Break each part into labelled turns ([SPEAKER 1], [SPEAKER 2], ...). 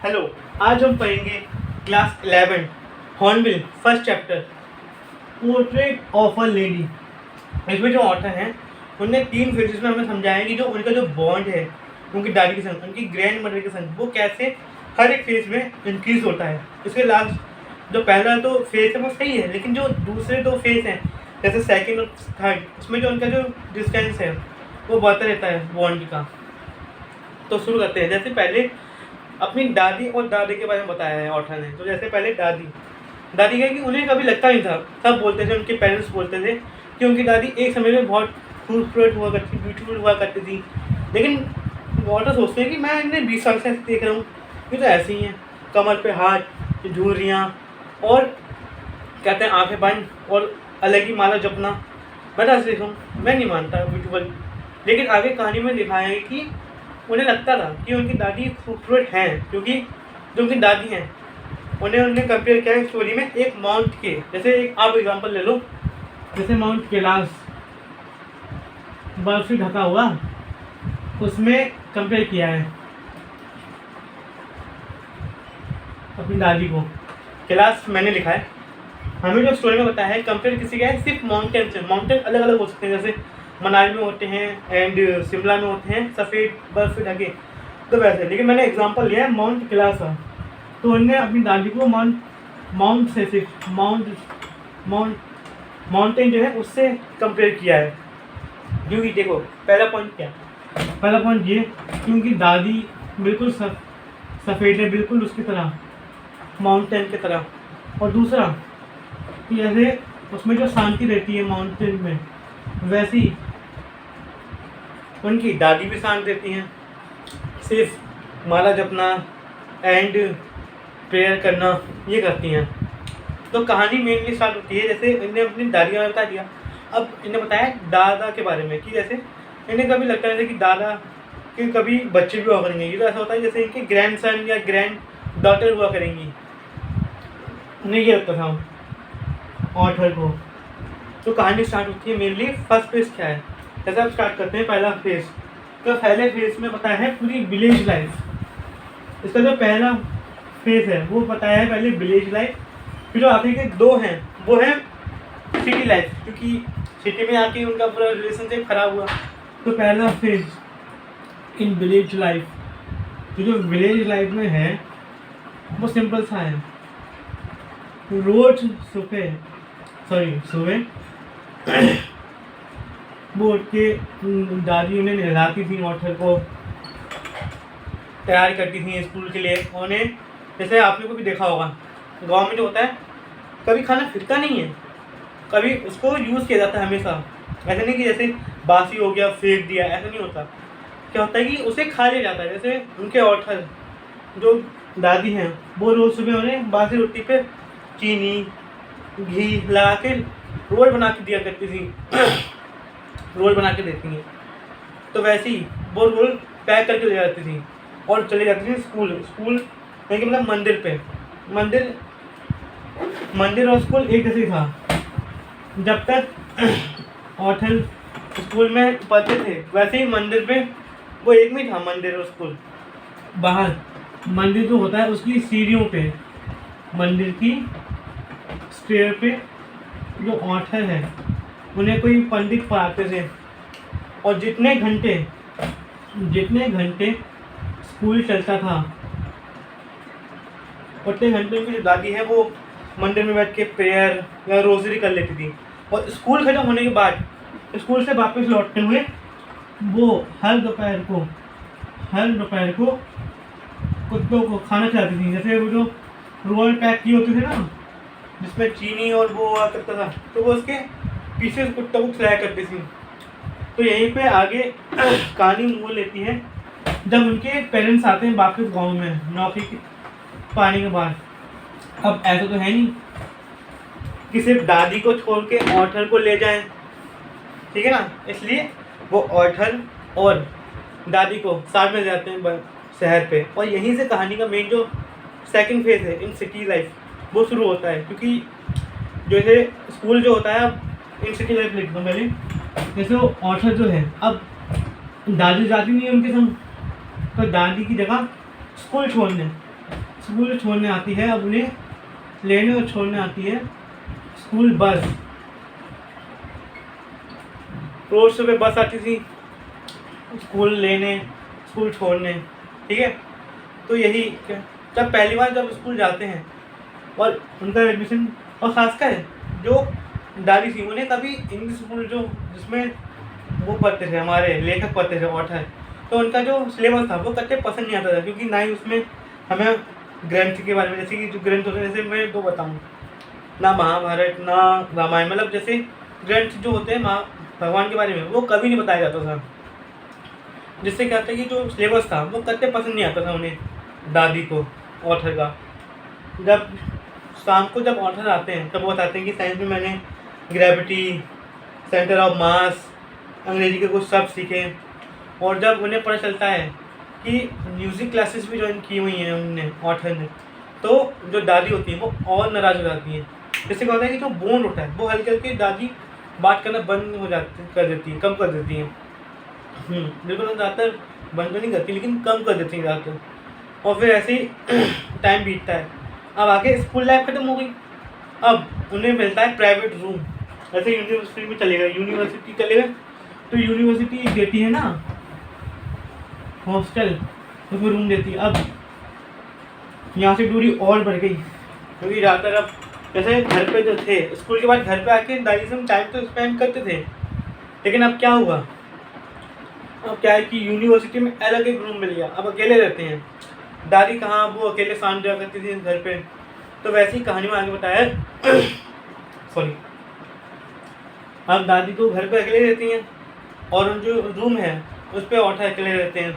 [SPEAKER 1] Hello, आज हम पढ़ेंगे class 11 hornbill first chapter portrait of a lady. इसमें जो ऑथर हैं उनने 3 फेजेस में हमें समझाया कि जो उनका जो बॉन्ड है उनकी दादी के संग, उनकी ग्रैंड मदर के संग, वो कैसे हर एक फेज में इंक्रीज होता है। इसके लास्ट जो पहला तो फेज है वो सही है, लेकिन जो दूसरे 2 फेज हैं जैसे सेकेंड और थर्ड, उसमें जो उनका जो डिस्टेंस है वो बढ़ता रहता है बॉन्ड का। तो शुरू करते हैं। जैसे पहले अपनी दादी और दादी के बारे में बताया है ऑथर ने। तो जैसे पहले दादी का कि उन्हें कभी लगता नहीं था, सब बोलते थे, उनके पेरेंट्स बोलते थे कि उनकी दादी एक समय में बहुत खूबसूरत हुआ करती, ब्यूटीफुल हुआ करती थी। लेकिन ऑथर सोचते हैं कि मैं इन्हें 20 साल से ऐसे देख रहा हूँ, ये तो ऐसे ही हैं, कमर पे हाथ, झुर्रियाँ और कहते हैं आंखें बंद और अलग ही माला जपना। मैं तो ऐसे देखूँ, मैं नहीं मानता ब्यूटीफुल। लेकिन आगे कहानी में दिखाया है कि उन्हें लगता था कि उनकी दादी खूबसूरत हैं, क्योंकि जो उनकी दादी हैं उन्हें कंपेयर किया है स्टोरी में एक माउंट के। जैसे एक आप एग्जांपल ले लो, जैसे माउंट कैलाश बर्फ से ढका हुआ, उसमें कंपेयर किया है अपनी दादी को। कैलाश मैंने लिखा है, हमें जो स्टोरी में बताया है कंपेयर किसी का है सिर्फ माउंटेन से। माउंटेन अलग अलग हो सकते हैं, जैसे मनाली में होते हैं एंड शिमला में होते हैं सफ़ेद बर्फ से ढके, तो वैसे। लेकिन मैंने एग्जांपल लिया है माउंट कैलाश का। तो उन्होंने अपनी दादी को माउंट से सिर्फ माउंटेन जो है उससे कंपेयर किया है। क्योंकि देखो पहला पॉइंट क्या, पहला पॉइंट ये कि उनकी दादी बिल्कुल सफ़ेद है, बिल्कुल उसकी तरह, माउंटेन की तरह। और दूसरा कि जैसे उसमें जो शांति रहती है माउंटेन में, वैसी उनकी दादी भी शांत रहती हैं, सिर्फ माला जपना एंड प्रेयर करना ये करती हैं। तो कहानी मेनली स्टार्ट होती है जैसे इन्हें अपनी दादी का बता दिया। अब इन्हें बताया दादा के बारे में कि जैसे इन्हें कभी लगता है कि दादा के कभी बच्चे भी हुआ करेंगे। ये तो ऐसा होता है जैसे इनके ग्रैंड सन या ग्रैंड डॉटर हुआ करेंगी, उन्हें ये लगता था ऑथर को। तो कहानी स्टार्ट होती है मेनली फर्स्ट फेज क्या है। जैसे आप स्टार्ट करते हैं पहला फेज, तो पहले फेज में बताया है पूरी विलेज लाइफ। इसका जो पहला फेज है वो बताया है पहले विलेज लाइफ, फिर जो आखिरी के 2 हैं वो है सिटी लाइफ, क्योंकि सिटी में आके उनका पूरा रिलेशनशिप खराब हुआ। तो पहला फेज इन विलेज लाइफ, तो जो विलेज लाइफ में है वो सिंपल सा है। रोज सुबह वो उठ के दादी उन्हें नहलाती थी, ऑथर को तैयार करती थी स्कूल के लिए। उन्हें जैसे आप लोगों को भी देखा होगा गांव में जो होता है, कभी खाना फिरता नहीं है, कभी उसको यूज़ किया जाता है हमेशा। ऐसा नहीं कि जैसे बासी हो गया फेंक दिया, ऐसा नहीं होता। क्या होता है कि उसे खा लिया जाता है। जैसे उनके ऑथर जो दादी हैं वो रोज़ सुबह उन्हें बासी रोटी पे चीनी घी लगा के रोल बना के दिया करती थी रोल बना के देती हैं। तो वैसे ही वो रोल पैक करके ले जाती थी और चले जाती थी स्कूल नहीं कि मतलब मंदिर और स्कूल एक जैसे था। जब तक ऑथर स्कूल में पढ़ते थे वैसे ही मंदिर पे वो एक में था, मंदिर और स्कूल। बाहर मंदिर जो होता है उसकी सीढ़ियों पे, मंदिर की स्टेयर पे जो ऑथर है उन्हें कोई पंडित पढ़ाते थे। और जितने घंटे स्कूल चलता था उतने घंटे उनकी जो दादी है वो मंदिर में बैठ के प्रेयर या रोज़री कर लेती थी। और स्कूल खत्म होने के बाद स्कूल से वापस लौटते हुए वो हर दोपहर को कुत्तों को खाना खिलाती थी। जैसे वो जो रोल पैक किए होते थे ना जिसमें चीनी और वो हुआ करता था, तो वो उसके पीछे कुत्तों को खिलाया करती थी। तो यहीं पे आगे कहानी मोड़ लेती है जब उनके पेरेंट्स आते हैं वापस गांव में नौकरी पाने के बाद। अब ऐसा तो है नहीं कि सिर्फ दादी को छोड़ के ऑथर को ले जाएं, ठीक है ना। इसलिए वो ऑथर और दादी को साथ में ले जाते हैं शहर पे। और यहीं से कहानी का मेन जो सेकंड फेज है इन सिटी लाइफ वो शुरू होता है। क्योंकि जैसे स्कूल जो होता है, अब इन सिटी लाइफ लिख दो पहले। जैसे वो ऑथर जो है, अब दादी जाती नहीं है उनके संग, तो दादी की जगह स्कूल छोड़ने स्कूल छोड़ने आती है, अब उन्हें लेने और छोड़ने आती है स्कूल बस। रोज सुबह बस आती थी स्कूल लेने, स्कूल छोड़ने, ठीक है। तो यही जब पहली बार जब स्कूल जाते हैं और उनका एडमिशन, और खासकर जो दादी थी उन्हें कभी इंग्लिश स्कूल जो जिसमें वो पढ़ते थे हमारे लेखक पढ़ते थे ऑथर, तो उनका जो सिलेबस था वो कतई पसंद नहीं आता था, क्योंकि ना ही उसमें हमें ग्रंथ के बारे में, जैसे कि जो ग्रंथ होते हैं, जैसे मैं दो बताऊँ, ना महाभारत ना रामायण, मतलब जैसे ग्रंथ जो होते हैं भगवान के बारे में वो कभी नहीं बताया जाता था, जिससे क्या था कि जो सिलेबस था वो कतई पसंद नहीं आता था उन्हें, दादी को ऑथर का। जब शाम को जब ऑथर आते हैं तब वो बताते हैं कि साइंस में मैंने ग्रेविटी, सेंटर ऑफ मास, अंग्रेजी के कुछ शब्द सीखे, और जब उन्हें पता चलता है कि म्यूज़िक क्लासेस भी ज्वाइन की हुई हैं उनने ऑथर ने, तो जो दादी होती है वो और नाराज़ हो जाती है। जिससे क्या होता है कि जो बोन होता है वो हल्के हल्के दादी बात करना बंद हो जाती कर देती है, कम कर देती हैं। बिल्कुल ज़्यादातर बंद तो नहीं करती लेकिन कम कर देती हैं ज़्यादातर। और फिर ऐसे ही टाइम बीतता है। अब आगे स्कूल लाइफ खत्म हो गई, अब उन्हें मिलता है प्राइवेट रूम। ऐसे यूनिवर्सिटी में चले गए, यूनिवर्सिटी चले गए तो यूनिवर्सिटी देती है ना हॉस्टल, तो फिर रूम देती है। अब यहाँ से दूरी और बढ़ गई, क्योंकि ज़्यादातर अब जैसे घर पे जो थे, स्कूल के बाद घर पे आके दादी से हम टाइम तो स्पेंड करते थे, लेकिन अब क्या हुआ, अब क्या है कि यूनिवर्सिटी में अलग एक रूम मिल गया, अब अकेले रहते हैं। दादी कहाँ, वो अकेले शांत रहा करती थी घर पे। तो वैसी कहानी में आगे बताया सॉरी, अब दादी तो घर पे अकेले रहती हैं और उन जो रूम है उस पर ऑथर अकेले रहते हैं।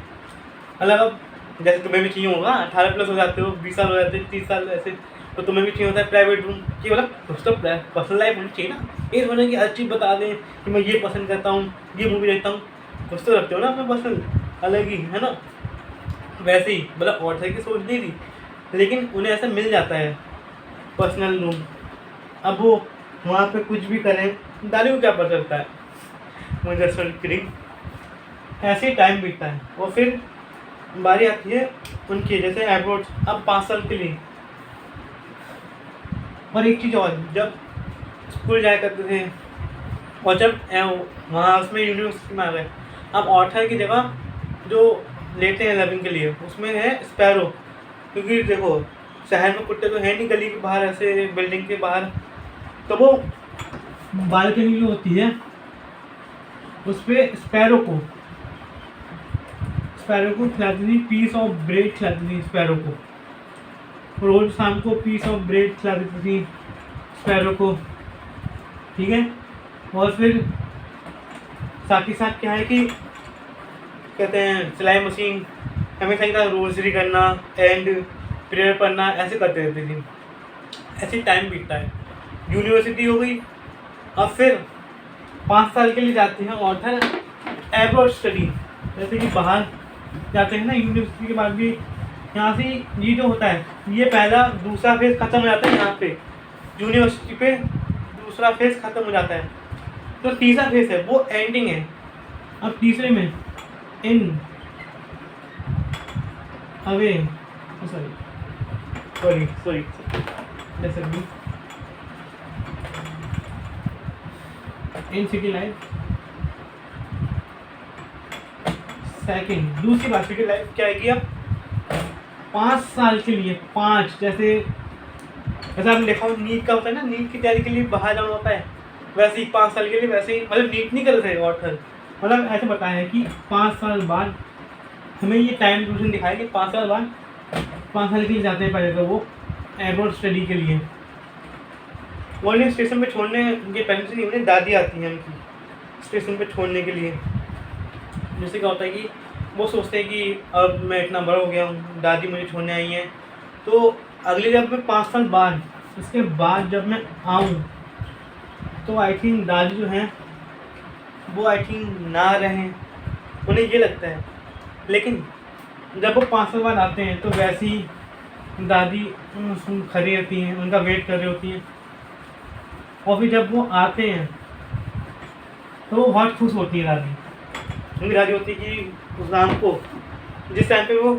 [SPEAKER 1] मतलब अब जैसे तुम्हें भी चाहिए होगा, 18+ हो जाते हो, 20 साल हो जाते हैं, 30 साल ऐसे, तो तुम्हें भी चाहिए होता है प्राइवेट रूम, कि मतलब कुछ तो पर्सनल लाइफ होनी चाहिए ना। ये होना कि हर चीज़ बता दें कि मैं ये पसंद करता हूँ, ये मूवी देखता हूँ, कुछ तो रखते हो ना अपना पसंद अलग ही, है ना। वैसे ही मतलब ऑथर की सोच नहीं थी, लेकिन उन्हें ऐसा मिल जाता है पर्सनल रूम। अब वो वहाँ पे कुछ भी करें, दादी को क्या पता चलता है, मुझे किडिंग। ऐसे ही टाइम बीतता है और फिर बारी आती है उनकी, जैसे एब्रोड अब 5 साल के लिए। और एक चीज़ और, जब स्कूल जाया करते थे और जब वहाँ उसमें यूनिवर्सिटी में आ गए, अब ऑथर की जगह जो लेते हैं लविंग के लिए उसमें है स्पैरो। क्योंकि देखो शहर में कुत्ते तो है नहीं गली के बाहर, ऐसे बिल्डिंग के बाहर, तो वो बालकनी जो होती है उस पर स्पैरो को खिलाती थी, पीस ऑफ ब्रेड खिलाती थी स्पैरो को, रोज शाम को पीस ऑफ ब्रेड खिला देती थी स्पैरो को, ठीक है। और फिर साथ ही साथ क्या है कि कहते हैं सिलाई मशीन, हमेशा का रोजरी करना एंड प्रेयर पढ़ना, ऐसे करते रहती थी। ऐसे टाइम बीतता है, यूनिवर्सिटी हो गई। अब फिर 5 साल के लिए जाते हैं ऑथर एब्रॉड स्टडी, जैसे कि बाहर जाते हैं ना यूनिवर्सिटी के बाद भी। यहाँ से ये जो होता है, ये पहला दूसरा फेज़ ख़त्म हो जाता है, यहाँ पे यूनिवर्सिटी पे दूसरा फेज़ ख़त्म हो जाता है, तो तीसरा फेज़ है वो एंडिंग है। अब तीसरे में इन अवे सॉरी जैसे इन सिटी लाइफ सेकंड, दूसरी बात सिटी लाइफ क्या है कि अब 5 साल के लिए, 5 जैसे आपने देखा हो नीट का होता है ना, नीट की तैयारी के लिए बाहर जाना होता है, वैसे ही 5 साल के लिए, वैसे ही मतलब नीट नहीं कर रहे ऑथर, मतलब ऐसे बताया है कि 5 साल बाद हमें ये टाइम ड्यूरेशन दिखाया कि 5 साल बाद 5 साल के लिए जाते हैं पहले तो वो एब्रॉड स्टडी के लिए। वो इन्हें स्टेशन पे छोड़ने, उनके पेरेंट्स नहीं, उन्हें दादी आती हैं उनकी स्टेशन पे छोड़ने के लिए। जिससे क्या होता है कि वो सोचते हैं कि अब मैं इतना बड़ा हो गया हूँ, दादी मुझे छोड़ने आई हैं, तो अगले जब मैं 5 साल बाद, इसके बाद जब मैं आऊँ तो आई थिंक दादी जो हैं वो आई थिंक ना रहें, उन्हें ये लगता है। लेकिन जब वो 5 साल बाद आते हैं तो वैसी दादी खड़ी रहती हैं, उनका वेट कर रही होती हैं, और फिर जब वो आते हैं तो वो बहुत खुश होती है दादी। उनकी दादी होती है कि उस शाम को जिस टाइम पे वो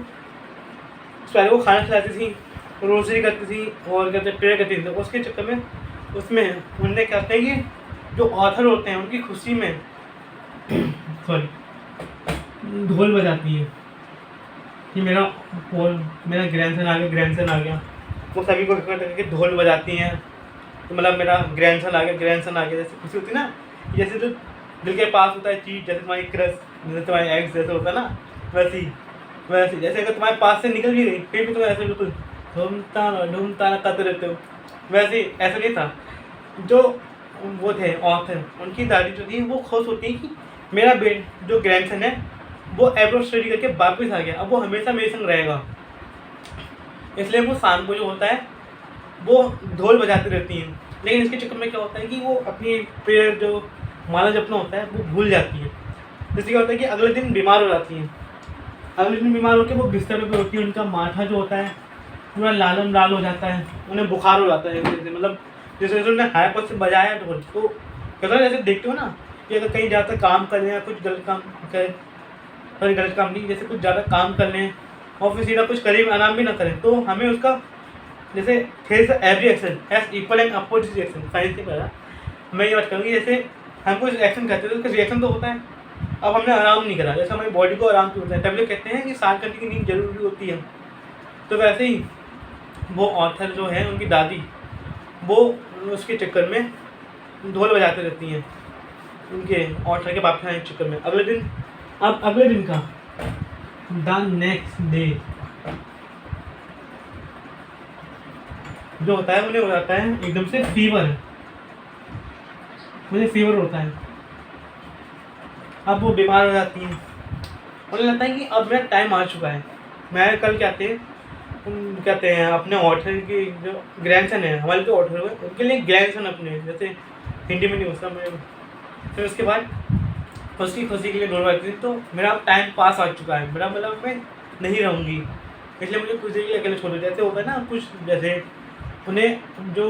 [SPEAKER 1] स्पैरो को खाना खिलाती थी रोजरी करती थी और कहते प्रेयर करती थी। तो उसके चक्कर में उसमें उनने क्या कहते हैं कि जो ऑथर होते हैं उनकी खुशी में सॉरी ढोल बजाती है कि मेरा ग्रैंडसन आ गया। वो सभी को इकट्ठा करके ढोल बजाती हैं, तो मतलब मेरा ग्रैंडसन आ गया। जैसे खुशी होती है ना, जैसे जो दिल के पास होता है चीज़, जैसे तुम्हारी क्रश, जैसे तुम्हारी एक्स जैसे होता है ना, वैसी जैसे अगर तुम्हारे पास से निकल भी गई फिर भी तुम ऐसे बिल्कुल ढूमता करते रहते हो, वैसे ऐसा नहीं था। जो वो थे ऑथर, उनकी दादी जो थी वो खुश होती है कि मेरा जो ग्रैंडसन है वो एब्रॉड स्टडी करके वापस आ गया, अब वो हमेशा मेरे संग रहेगा। इसलिए वो शाम को जो होता है वो ढोल बजाती रहती हैं। लेकिन इसके चक्कर में क्या होता है कि वो अपनी प्रेयर जो माला जपना होता है वो भूल जाती है। इसलिए क्या होता है कि अगले दिन बीमार हो जाती हैं। अगले दिन बीमार होकर वो बिस्तर पर होती है, उनका माथा जो होता है पूरा लाल हो जाता है, उन्हें बुखार हो जाता है। जैसे मतलब जैसे उन्होंने हाई पर से बजाया ढोल, तो कहता है जैसे देखते हो ना कि अगर कहीं ज़्यादा काम कर लें या कुछ गलत काम करें, गलत काम नहीं, जैसे कुछ ज़्यादा काम कर लें और फिर सीधा कुछ करें आराम भी ना करें, तो हमें उसका जैसे face every action as equal and opposite reaction, science से पढ़ा। मैं ये बात करूँगी जैसे हम कुछ एक्शन करते हैं तो उसका रिएक्शन तो होता है। अब हमने आराम नहीं करा, जैसे हमारी बॉडी को आराम की होता है, तब लोग कहते हैं कि 7 घंटे की नींद जरूरी होती है। तो वैसे ही वो ऑथर जो है उनकी दादी, वो उसके चक्कर में ढोल बजाते रहती हैं, उनके ऑथर के वापस आने के चक्कर में। अगले दिन का द नेक्स्ट डे जो होता है उन्हें हो जाता है एकदम से फीवर, मुझे फीवर होता है। अब वो बीमार हो जाती हैं, उन्हें लगता है कि अब मेरा टाइम आ चुका है। मैं कल कहते हैं अपने ऑथर की जो ग्रैंडसन है, हमारे जो ऑथर हुए उनके लिए ग्रैंडसन अपने, जैसे हिंदी में नहीं उसका मैं। फिर उसके बाद उसकी खुशी के लिए ढोल बजाती थी, तो मेरा टाइम पास आ चुका है, मेरा मतलब मैं नहीं रहूँगी, इसलिए मुझे खुशी के लिए अकेले छोड़ दो। जैसे होता है ना कुछ, जैसे उन्हें जो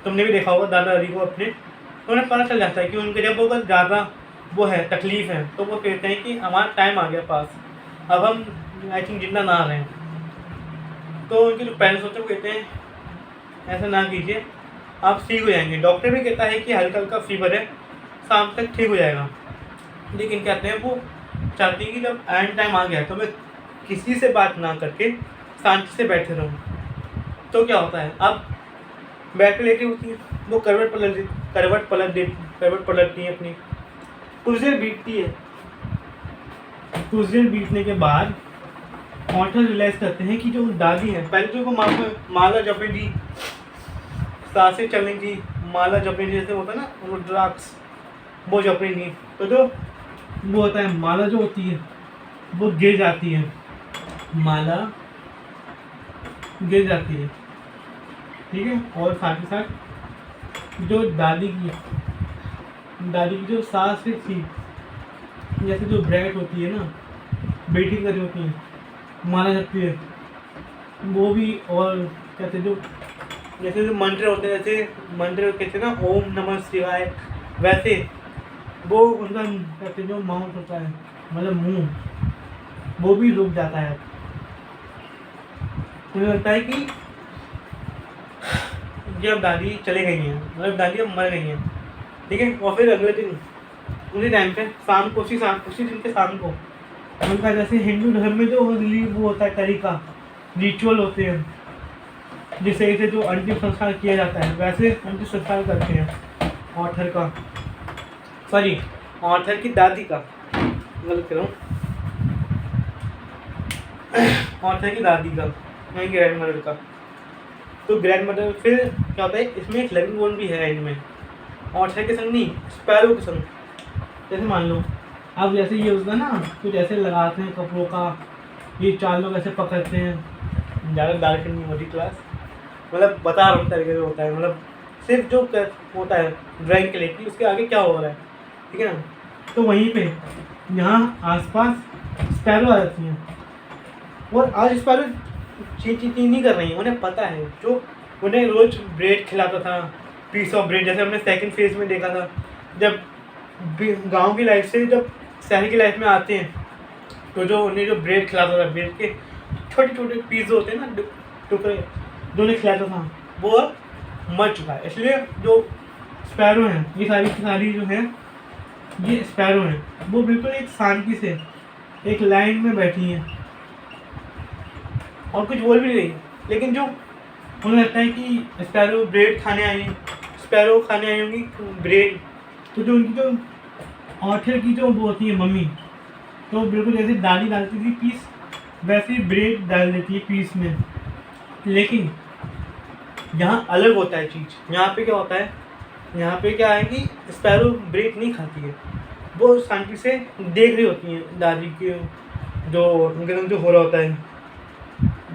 [SPEAKER 1] तुमने भी देखा होगा दादा दादी को अपने, तो उन्हें पता चल जाता है कि उनके जब वो ज़्यादा वो है तकलीफ़ है, तो वो कहते हैं कि हमारा टाइम आ गया पास, अब हम आई थिंक जितना ना रहे। तो उनके जो पेरेंट्स होते हैं वो कहते हैं ऐसा ना कीजिए, आप ठीक हो जाएंगे। डॉक्टर भी कहता है कि हल्का हल्का फीवर है, शाम तक ठीक हो जाएगा। लेकिन कहते हैं वो चाहती हैं कि जब एंड टाइम आ गया है तो मैं किसी से बात ना करके शांति से बैठे रहूँ। तो क्या होता है, अब बैठ पे लेटी होती है, वो करवट पलटती है अपनी, कुछ देर बीतती है। कुछ देर बीतने के बाद ऑथर रियलाइज करते हैं कि जो दादी है, पहले तो वो माला जपने दी, सांसें चलने दी, माला जपने दी, जैसे होता है ना रुद्राक्ष, वो जपने दी। तो जो वो होता है माला जो होती है वो गिर जाती है, माला गिर जाती है, ठीक है। और साथ ही साथ जो दादी की जो सास थी, जैसे जो ब्राइड होती है ना, बेटी कर होती है, माला जपती है, वो भी। और कहते जो जैसे जो मंत्र होते हैं, जैसे मंत्र कहते हैं ना ओम नमः शिवाय, वैसे वो उनका कहते जो माउथ होता है, मतलब मुंह, वो भी रुक जाता है। मुझे लगता है कि जब दादी चले गई हैं, मतलब दादी अब मर गई हैं, ठीक है। और फिर अगले दिन उसी टाइम पे शाम को उसी दिन के शाम को उनका जैसे हिंदू धर्म में जो वो होता है तरीका, रिचुअल होते हैं, जिससे इसे जो अंतिम संस्कार किया जाता है, वैसे अंतिम संस्कार करते हैं ऑथर की दादी का, गलत कह रहा हूँ, ऑथर की दादी का, नहीं ग्रैंड मदर का। तो ग्रैंड मदर फिर क्या होता है, इसमें एक लविंग वन भी है इनमें, ऑथर के संग नहीं, स्पैरो के संग। जैसे मान लो अब जैसे ये उसका ना कुछ ऐसे लगाते हैं कपड़ों का, ये 4 लोग ऐसे पकड़ते हैं, ज़्यादा डार्क नहीं होती क्लास, मतलब बता रहा हूँ तरीके से होता है, मतलब सिर्फ जो होता है ड्राइंग के लिए कि उसके आगे क्या हो रहा है, ठीक है ना। तो वहीं पे यहाँ आसपास स्पैरो आ जाती हैं, और आज स्पैरो चीज़ नहीं कर रही हैं, उन्हें पता है, जो उन्हें रोज़ ब्रेड खिलाता था, पीस ऑफ ब्रेड, जैसे हमने सेकंड फेज में देखा था, जब गांव की लाइफ से जब शहर की लाइफ में आते हैं, तो जो उन्हें जो ब्रेड खिलाता था, ब्रेड के छोटे छोटे पीस होते हैं ना, टुकड़े, जो उन्हें खिलाता था वो अब मर चुका है। इसलिए जो स्पैरो हैं, ये सारी की सारी जो है ये स्पैरो हैं, वो बिल्कुल एक शांति से एक लाइन में बैठी हैं और कुछ बोल भी नहीं रही। लेकिन जो उन्हें लगता है कि स्पैरो ब्रेड खाने आई हैं, स्पैरो खाने आई होंगी ब्रेड, तो जो उनकी जो ऑथर की जो वो होती है मम्मी, तो बिल्कुल जैसे दादी डालती थी पीस वैसे ही ब्रेड डाल देती है पीस में। लेकिन यहाँ अलग होता है चीज़। यहाँ पे क्या होता है, यहाँ पे क्या है कि स्पैरो ब्रेड नहीं खाती है, वो शांति से देख रही होती हैं दादी के जो उनके साथ जो हो रहा होता है,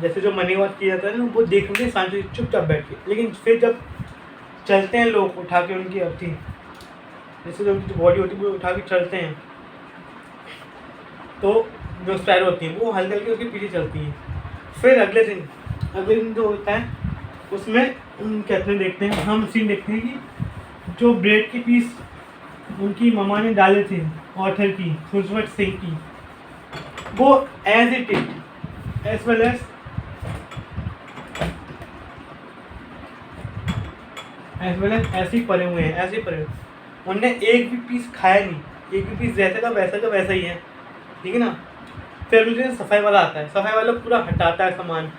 [SPEAKER 1] जैसे जो मनी बात किया जाता है ना, वो देख रहे शांति से चुपचाप बैठ के। लेकिन फिर जब चलते हैं लोग उठा के उनकी अर्थी, जैसे जो उनकी बॉडी होती है वो उठा के चलते हैं, तो जो स्पैरो होती हैं वो हल्के हल्के उसके पीछे चलती हैं। फिर अगले दिन जो होता है उसमें कहते हैं, देखते हैं हम सीन देखते हैं कि जो ब्रेड के पीस उनकी मम्मा ने डाले थे ऑथर की खुशवंत सिंह की, वो as it is as well as ऐसे ही पड़े हुए हैं, ऐसे ही पड़े हुए। उनने एक भी पीस खाया नहीं, एक भी पीस जैसे का वैसा ही है, ठीक है ना। फिर अगले दिन सफाई वाला आता है, सफाई वाला पूरा हटाता है सामान,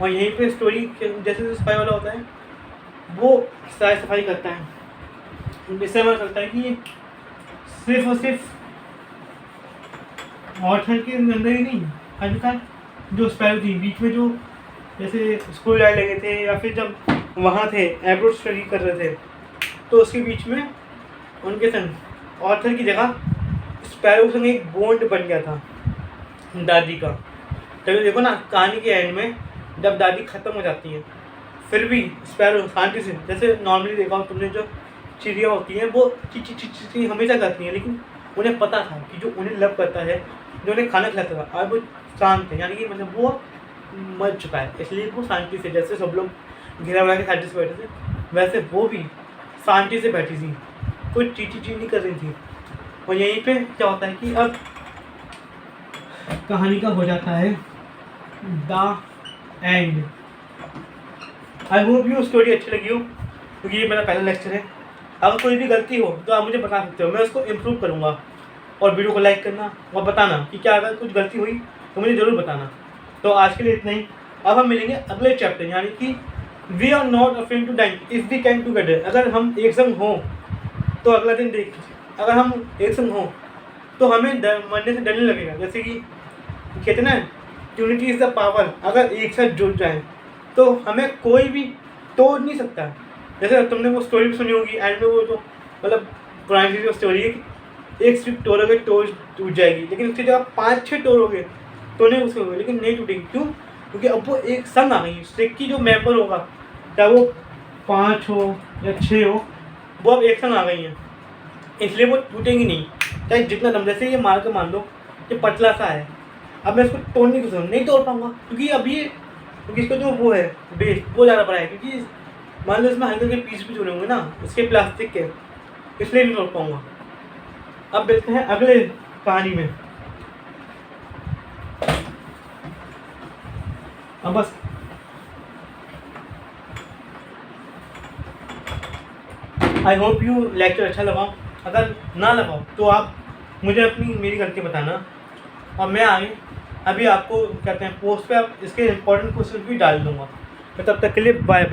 [SPEAKER 1] और यहीं पे स्टोरी जैसे सफाई वाला होता है वो सारी सफाई करता है। इससे हमें लगता है कि सिर्फ और सिर्फ ऑथर के अंदर ही नहीं, अभी तक जो स्पैरो थी बीच में जो जैसे स्कूल जाने लगे थे या फिर जब वहाँ थे एब्रोड स्टडी कर रहे थे, तो उसके बीच में उनके संग ऑथर की जगह स्पैरो संग एक बॉन्ड बन गया था दादी का। तभी देखो ना कहानी के एंड में जब दादी ख़त्म हो जाती है, फिर भी स्पैरो शांति से, जैसे नॉर्मली देखा तुमने जो चिड़िया होती हैं वो ची हमेशा करती हैं, लेकिन उन्हें पता था कि जो उन्हें लव करता है, जो उन्हें खाना खिलाता था, आज वो शांत है, यानी कि मतलब वो मर चुका है। इसलिए वो शांति से, जैसे सब लोग घेरा बना के शांति से बैठे थे, वैसे वो भी शांति से बैठी थी, कोई ची नहीं कर रही थी। और यहीं पे क्या होता है कि अब कहानी का हो जाता है the end. I hope you story अच्छी लगी हो, क्योंकि ये मेरा पहला लेक्चर है। अगर कोई भी गलती हो तो आप मुझे बता सकते हो, मैं उसको इम्प्रूव करूँगा। और वीडियो को लाइक करना और बताना कि क्या अगर कुछ गलती हुई तो मुझे ज़रूर बताना। तो आज के लिए इतना ही। अब हम मिलेंगे अगले चैप्टर, यानी कि we are not afraid to dying if we can together. अगर हम एक संग हों तो अगला दिन देख, अगर हम एक संग हों तो हमें मरने से डरने लगेगा। जैसे कि कहते ना यूनिटी इज़ द पावर, अगर एक साथ जुड़ जाएं तो हमें कोई भी तोड़ नहीं सकता। जैसे तुमने वो स्टोरी भी सुनी होगी एंड में, वो जो मतलब पुरानी जो स्टोरी है, एक स्ट्रिप तोड़ोगे तो टूट जाएगी, लेकिन उसकी जगह 5-6 तोड़ोगे तो नहीं उसके होगी, लेकिन नहीं टूटेगी। क्यों? क्योंकि अब वो एक संग आ गई। स्ट्रिक की जो मेंबर होगा, चाहे वो 5 हो या 6 हो, वो अब एक संग आ गई हैं, इसलिए वो टूटेंगी नहीं। चाहे जितना दम, जैसे ये मार के मान लो कि पतला सा है, अब मैं इसको तोड़ने की सोच नहीं तोड़ पाऊँगा, क्योंकि अब ये क्योंकि इसका जो वो है बेस वो ज़्यादा बड़ा है, क्योंकि मान लो इसमें हल्के पीस भी जुड़े होंगे ना इसके प्लास्टिक के, इसलिए नहीं तोड़ पाऊँगा। अब देखते हैं अगले कहानी में। अब बस आई होप यू लेक्चर अच्छा लगा। अगर ना लगाओ तो आप मुझे अपनी मेरी गलती बताना, और मैं आगे अभी आपको कहते हैं पोस्ट पे आप इसके इम्पोर्टेंट क्वेश्चन भी डाल दूँगा। तो तब तक के लिए बाय बाय।